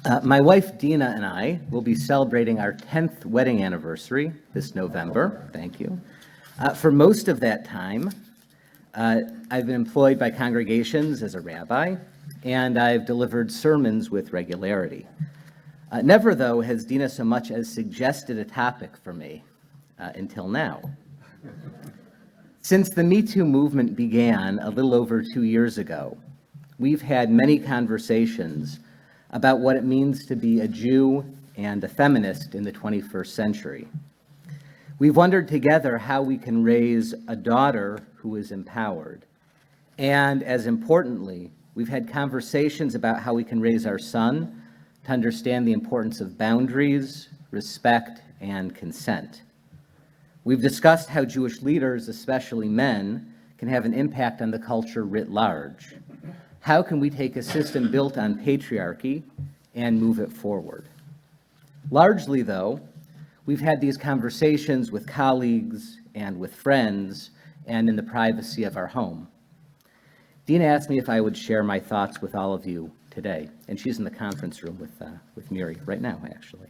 My wife Dina and I will be celebrating our 10th wedding anniversary this November. Thank you. For most of that time, I've been employed by congregations as a rabbi, and I've delivered sermons with regularity. Never, though, has Dina so much as suggested a topic for me until now. Since the Me Too movement began a little over 2 years ago, we've had many conversations about what it means to be a Jew and a feminist in the 21st century. We've wondered together how we can raise a daughter who is empowered. And as importantly, we've had conversations about how we can raise our son to understand the importance of boundaries, respect, and consent. We've discussed how Jewish leaders, especially men, can have an impact on the culture writ large. How can we take a system built on patriarchy and move it forward? Largely, though, we've had these conversations with colleagues and with friends and in the privacy of our home. Dina asked me if I would share my thoughts with all of you today, and she's in the conference room with Miri right now, actually.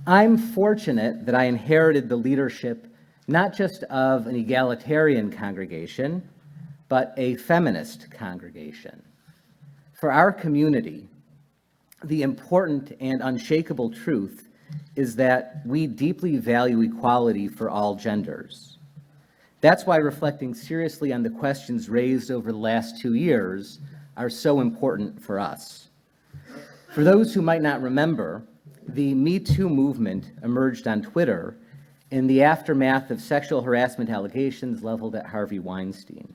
I'm fortunate that I inherited the leadership not just of an egalitarian congregation, but a feminist congregation. For our community, the important and unshakable truth is that we deeply value equality for all genders. That's why reflecting seriously on the questions raised over the last 2 years are so important for us. For those who might not remember, the Me Too movement emerged on Twitter in the aftermath of sexual harassment allegations leveled at Harvey Weinstein.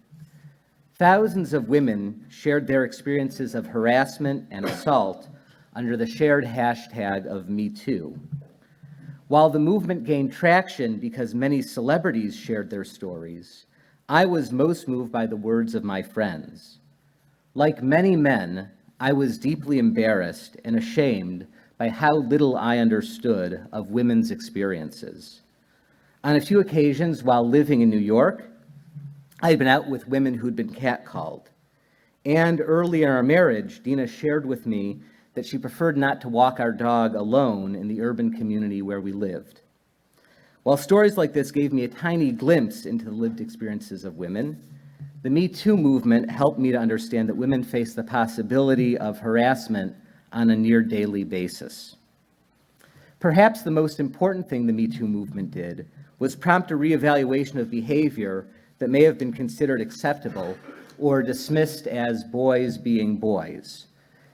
Thousands of women shared their experiences of harassment and assault under the shared hashtag of Me Too. While the movement gained traction because many celebrities shared their stories, I was most moved by the words of my friends. Like many men, I was deeply embarrassed and ashamed by how little I understood of women's experiences. On a few occasions while living in New York, I had been out with women who'd been catcalled. And early in our marriage, Dina shared with me that she preferred not to walk our dog alone in the urban community where we lived. While stories like this gave me a tiny glimpse into the lived experiences of women, the Me Too movement helped me to understand that women face the possibility of harassment on a near daily basis. Perhaps the most important thing the Me Too movement did was prompt a reevaluation of behavior that may have been considered acceptable or dismissed as boys being boys.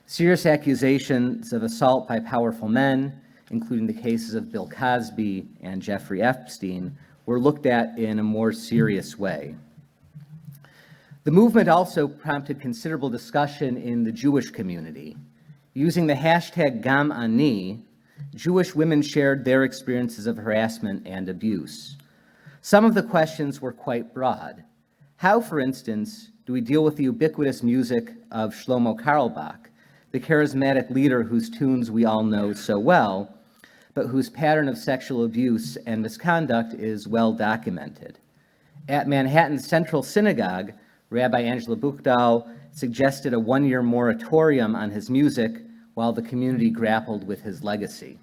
Serious accusations of assault by powerful men, including the cases of Bill Cosby and Jeffrey Epstein, were looked at in a more serious way. The movement also prompted considerable discussion in the Jewish community. Using the hashtag Gam Ani, Jewish women shared their experiences of harassment and abuse. Some of the questions were quite broad. How, for instance, do we deal with the ubiquitous music of Shlomo Carlebach, the charismatic leader whose tunes we all know so well, but whose pattern of sexual abuse and misconduct is well documented? At Manhattan's Central Synagogue, Rabbi Angela Buchdahl suggested a 1-year moratorium on his music while the community grappled with his legacy.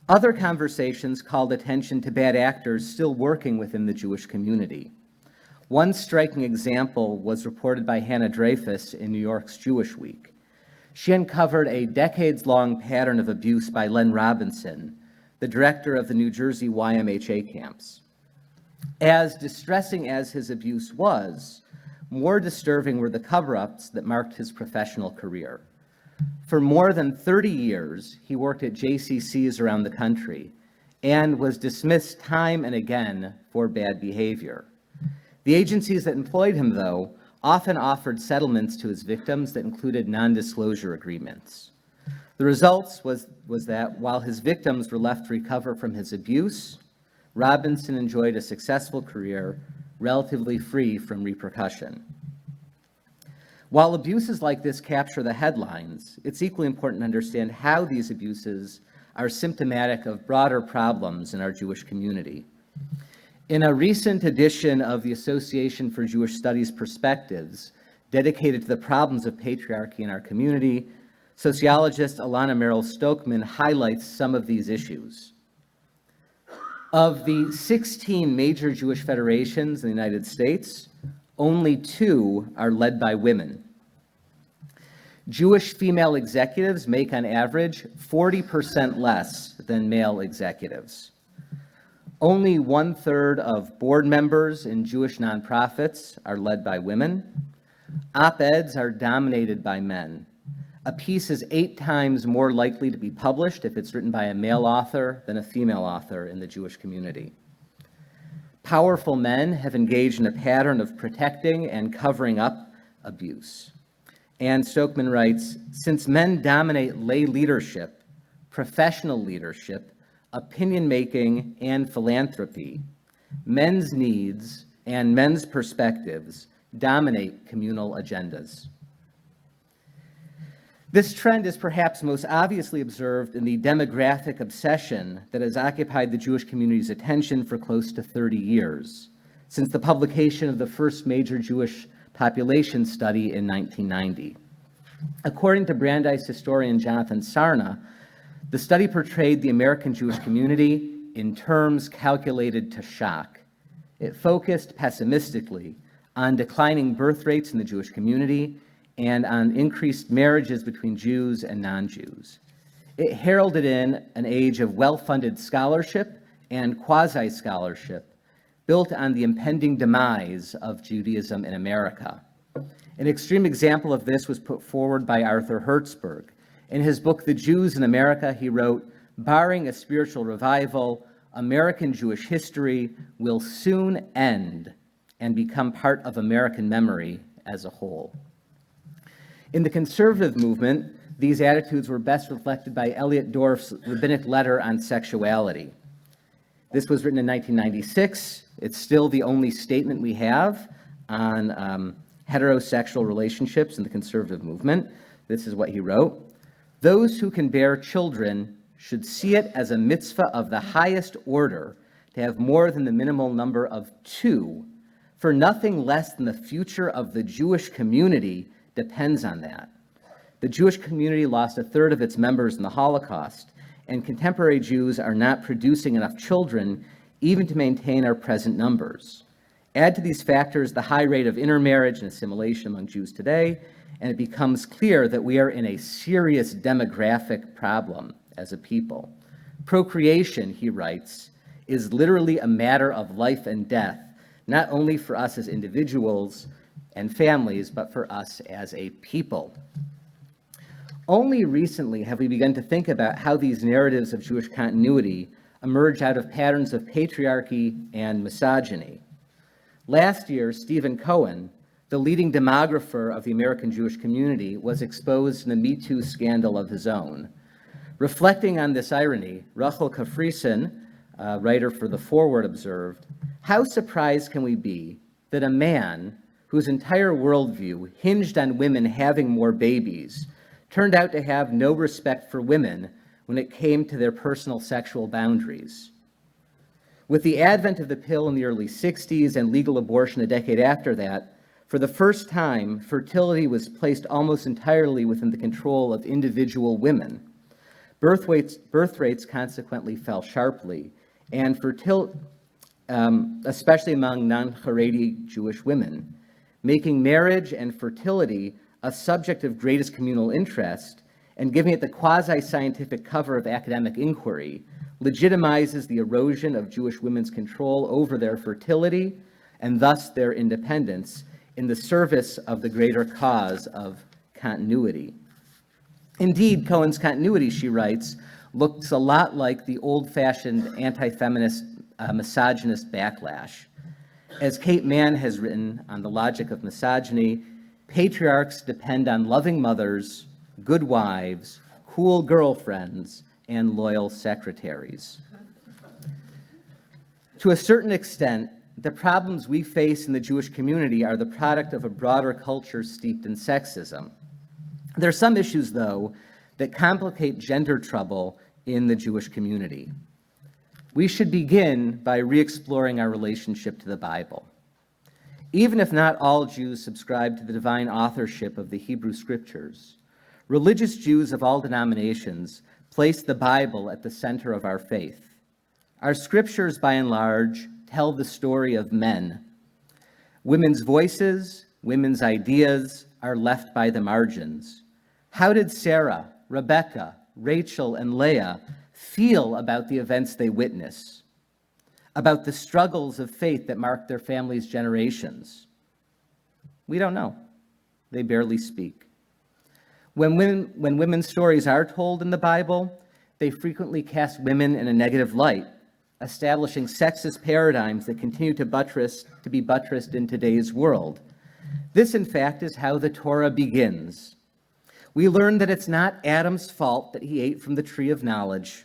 Other conversations called attention to bad actors still working within the Jewish community. One striking example was reported by Hannah Dreyfus in New York's Jewish Week. She uncovered a decades-long pattern of abuse by Len Robinson, the director of the New Jersey YMHA camps. As distressing as his abuse was, more disturbing were the cover-ups that marked his professional career. For more than 30 years, he worked at JCCs around the country and was dismissed time and again for bad behavior. The agencies that employed him, though, often offered settlements to his victims that included non-disclosure agreements. The results was that while his victims were left to recover from his abuse, Robinson enjoyed a successful career, relatively free from repercussion. While abuses like this capture the headlines, it's equally important to understand how these abuses are symptomatic of broader problems in our Jewish community. In a recent edition of the Association for Jewish Studies Perspectives, dedicated to the problems of patriarchy in our community, Sociologist Alana Merrill Stokman highlights some of these issues. Of the 16 major Jewish federations in the United States, only 2 are led by women. Jewish female executives make on average 40% less than male executives. Only 1/3 of board members in Jewish nonprofits are led by women. Op-eds are dominated by men. A piece is 8 times more likely to be published if it's written by a male author than a female author in the Jewish community. Powerful men have engaged in a pattern of protecting and covering up abuse. And Stokman writes, since men dominate lay leadership, professional leadership, opinion-making, and philanthropy, men's needs and men's perspectives dominate communal agendas. This trend is perhaps most obviously observed in the demographic obsession that has occupied the Jewish community's attention for close to 30 years, since the publication of the first major Jewish population study in 1990. According to Brandeis historian Jonathan Sarna, the study portrayed the American Jewish community in terms calculated to shock. It focused pessimistically on declining birth rates in the Jewish community and on increased marriages between Jews and non-Jews. It heralded in an age of well-funded scholarship and quasi-scholarship built on the impending demise of Judaism in America. An extreme example of this was put forward by Arthur Hertzberg. In his book, The Jews in America, he wrote, barring a spiritual revival, American Jewish history will soon end and become part of American memory as a whole. In the conservative movement, these attitudes were best reflected by Elliot Dorff's rabbinic letter on sexuality. This was written in 1996. It's still the only statement we have on heterosexual relationships in the conservative movement. This is what he wrote. Those who can bear children should see it as a mitzvah of the highest order to have more than the minimal number of 2, for nothing less than the future of the Jewish community depends on that. The Jewish community lost 1/3 of its members in the Holocaust, and contemporary Jews are not producing enough children even to maintain our present numbers. Add to these factors the high rate of intermarriage and assimilation among Jews today, and it becomes clear that we are in a serious demographic problem as a people. Procreation, he writes, is literally a matter of life and death, not only for us as individuals and families, but for us as a people. Only recently have we begun to think about how these narratives of Jewish continuity emerge out of patterns of patriarchy and misogyny. Last year, Stephen Cohen, the leading demographer of the American Jewish community, was exposed in a Me Too scandal of his own. Reflecting on this irony, Rachel Kafrison, writer for The Forward, observed, how surprised can we be that a man whose entire worldview hinged on women having more babies turned out to have no respect for women when it came to their personal sexual boundaries? With the advent of the pill in the early 60s and legal abortion a decade after that, for the first time, fertility was placed almost entirely within the control of individual women. Birth rates consequently fell sharply, and especially among non-Haredi Jewish women, making marriage and fertility a subject of greatest communal interest and giving it the quasi-scientific cover of academic inquiry legitimizes the erosion of Jewish women's control over their fertility and thus their independence in the service of the greater cause of continuity. Indeed, Cohen's continuity, she writes, looks a lot like the old-fashioned anti-feminist misogynist backlash. As Kate Mann has written on The Logic of Misogyny, patriarchs depend on loving mothers, good wives, cool girlfriends, and loyal secretaries. To a certain extent, the problems we face in the Jewish community are the product of a broader culture steeped in sexism. There are some issues, though, that complicate gender trouble in the Jewish community. We should begin by re-exploring our relationship to the Bible. Even if not all Jews subscribe to the divine authorship of the Hebrew Scriptures, religious Jews of all denominations place the Bible at the center of our faith. Our scriptures, by and large, tell the story of men. Women's voices, women's ideas are left by the margins. How did Sarah, Rebecca, Rachel, and Leah feel about the events they witness, about the struggles of faith that marked their families' generations? We don't know. They barely speak. When women's stories are told in the Bible, they frequently cast women in a negative light, establishing sexist paradigms that continue to be buttressed in today's world. This, in fact, is how the Torah begins. We learn that it's not Adam's fault that he ate from the tree of knowledge.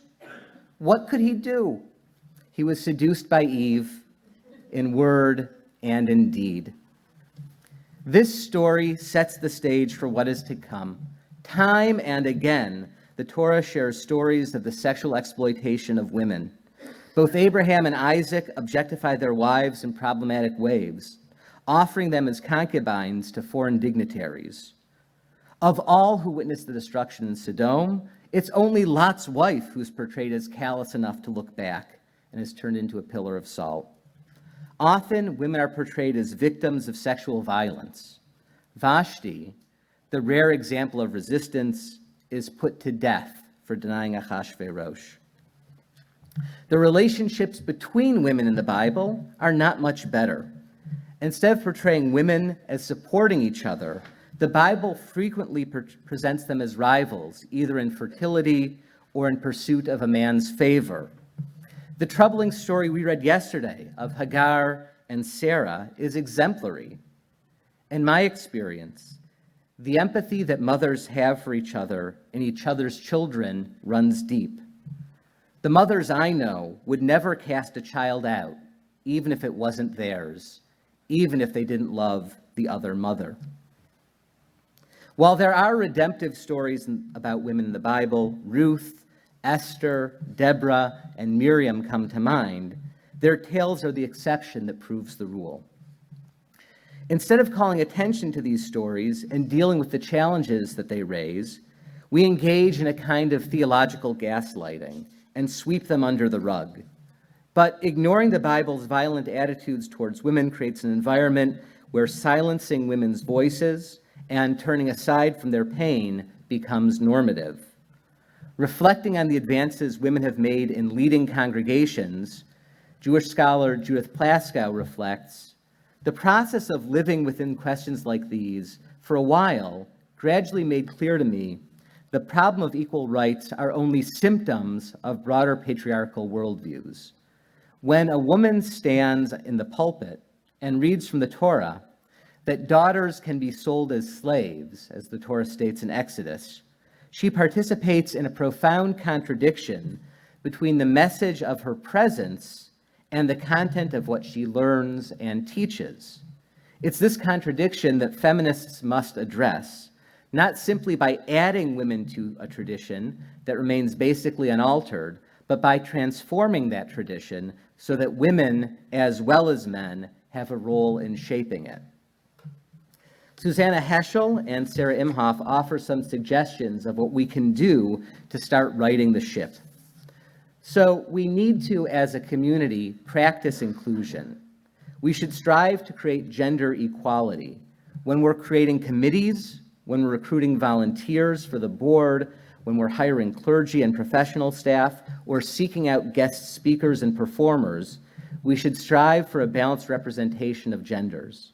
What could he do? He was seduced by Eve in word and in deed. This story sets the stage for what is to come. Time and again, the Torah shares stories of the sexual exploitation of women. Both Abraham and Isaac objectify their wives in problematic ways, offering them as concubines to foreign dignitaries. Of all who witnessed the destruction in Sodom, it's only Lot's wife who's portrayed as callous enough to look back and is turned into a pillar of salt. Often, women are portrayed as victims of sexual violence. Vashti, the rare example of resistance, is put to death for denying Achashverosh. The relationships between women in the Bible are not much better. Instead of portraying women as supporting each other, the Bible frequently presents them as rivals, either in fertility or in pursuit of a man's favor. The troubling story we read yesterday of Hagar and Sarah is exemplary. In my experience, the empathy that mothers have for each other and each other's children runs deep. The mothers I know would never cast a child out, even if it wasn't theirs, even if they didn't love the other mother. While there are redemptive stories about women in the Bible, Ruth, Esther, Deborah, and Miriam come to mind, their tales are the exception that proves the rule. Instead of calling attention to these stories and dealing with the challenges that they raise, we engage in a kind of theological gaslighting and sweep them under the rug. But ignoring the Bible's violent attitudes towards women creates an environment where silencing women's voices and turning aside from their pain becomes normative. Reflecting on the advances women have made in leading congregations, Jewish scholar Judith Plaskow reflects, the process of living within questions like these, for a while, gradually made clear to me the problem of equal rights are only symptoms of broader patriarchal worldviews. When a woman stands in the pulpit and reads from the Torah that daughters can be sold as slaves, as the Torah states in Exodus, she participates in a profound contradiction between the message of her presence and the content of what she learns and teaches. It's this contradiction that feminists must address, not simply by adding women to a tradition that remains basically unaltered, but by transforming that tradition so that women, as well as men, have a role in shaping it. Susanna Heschel and Sarah Imhoff offer some suggestions of what we can do to start righting the ship. So we need to, as a community, practice inclusion. We should strive to create gender equality. When we're creating committees, when we're recruiting volunteers for the board, when we're hiring clergy and professional staff, or seeking out guest speakers and performers, we should strive for a balanced representation of genders.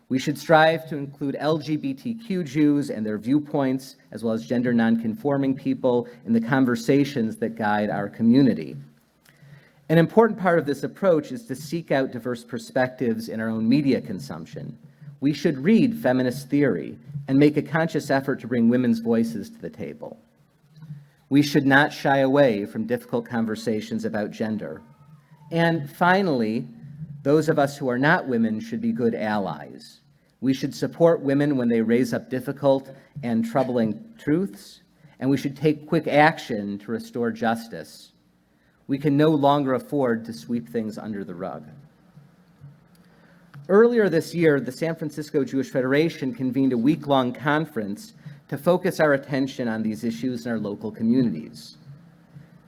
We should strive to include LGBTQ Jews and their viewpoints, as well as gender nonconforming people, in the conversations that guide our community. An important part of this approach is to seek out diverse perspectives in our own media consumption. We should read feminist theory and make a conscious effort to bring women's voices to the table. We should not shy away from difficult conversations about gender. And finally, those of us who are not women should be good allies. We should support women when they raise up difficult and troubling truths, and we should take quick action to restore justice. We can no longer afford to sweep things under the rug. Earlier this year, the San Francisco Jewish Federation convened a week-long conference to focus our attention on these issues in our local communities.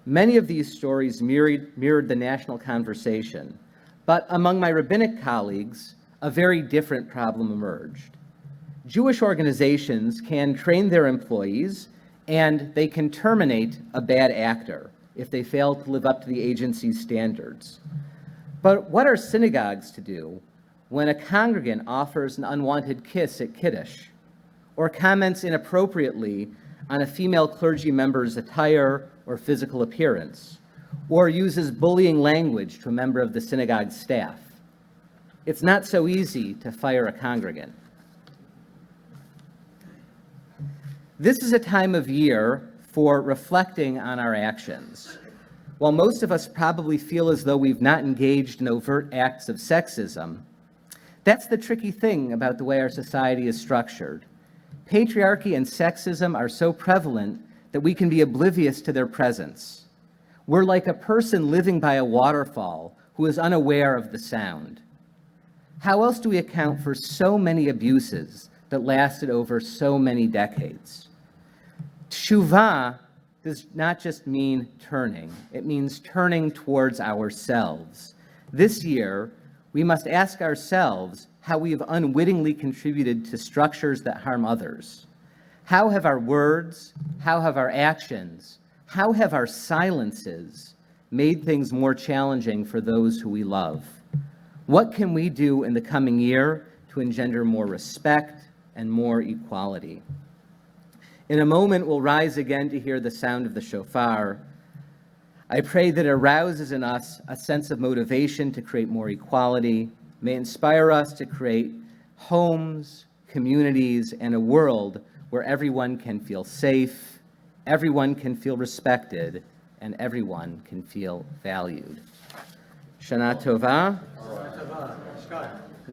Many of these stories mirrored the national conversation, but among my rabbinic colleagues, a very different problem emerged. Jewish organizations can train their employees, and they can terminate a bad actor if they fail to live up to the agency's standards. But what are synagogues to do when a congregant offers an unwanted kiss at Kiddush, or comments inappropriately on a female clergy member's attire or physical appearance, or uses bullying language to a member of the synagogue staff? It's not so easy to fire a congregant. This is a time of year for reflecting on our actions. While most of us probably feel as though we've not engaged in overt acts of sexism, that's the tricky thing about the way our society is structured. Patriarchy and sexism are so prevalent that we can be oblivious to their presence. We're like a person living by a waterfall who is unaware of the sound. How else do we account for so many abuses that lasted over so many decades? Teshuvah does not just mean turning, it means turning towards ourselves. This year, we must ask ourselves how we have unwittingly contributed to structures that harm others. How have our words, how have our actions, how have our silences made things more challenging for those who we love? What can we do in the coming year to engender more respect and more equality? In a moment, we'll rise again to hear the sound of the shofar. I pray that it arouses in us a sense of motivation to create more equality, may inspire us to create homes, communities, and a world where everyone can feel safe, everyone can feel respected, and everyone can feel valued. Shana Tova.